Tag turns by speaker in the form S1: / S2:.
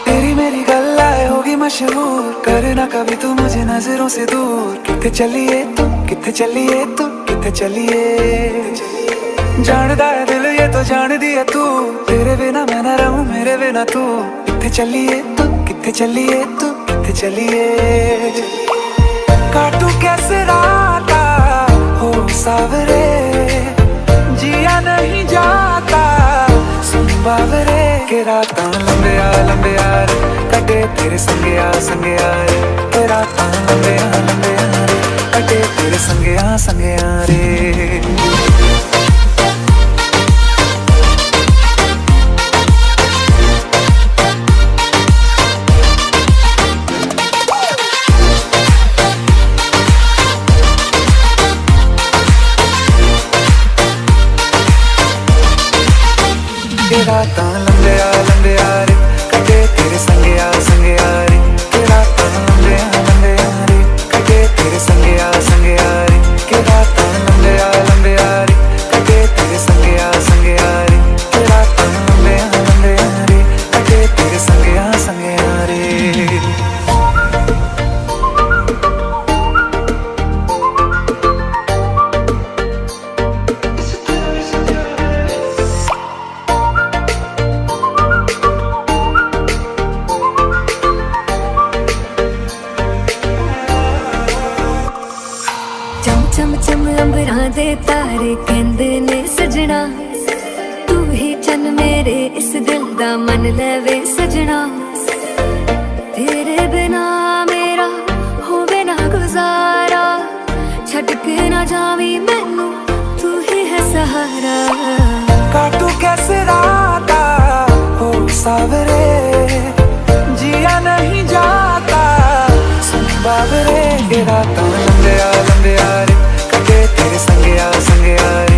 S1: तेरी मेरी गल्लाए होगी मशहूर, करना कभी तू मुझे नजरों से दूर। किथे चलिए तू, किथे चलिए तू, किथे चलिए। जानदा है दिल ये तो जान दिया तू, तेरे बिना मैं ना रहूं मेरे बिना तू। किथे चलिए तू, किथे चलिए तू, किथे चलिए। काटू कैसे राता हो सावरे, जिया नहीं जाता सुन बावरे। के रातां लंबे आ रे, कटे तेरे संगे आ रे। के रातां लंबे आ रे, कटे तेरे संगे आ रे। के रातां लंबे आ रे, कटे तेरे संगे आ रे। के रातां लंबे आ रे, कटे तेरे संगे आ रे। के रातां लंबे आ रे, कटे तेरे संगे आ रे। के रातां लंबे आ रे, कटे तेरे संगे आ रे।
S2: चम चम अंबरां दे तारे कहंदे ने सजना, तू ही चन मेरे इस दिल दा मन लेवे सजना। तेरे बिना मेरा होवे ना गुजारा, छड़ के ना जावी मैनू तू ही है सहारा।
S1: काटू कैसे राता हो सावरे, जिया नहीं जाता सुन बावरे। के रातां लंबे आ रे, कटे तेरे संगे आ रे।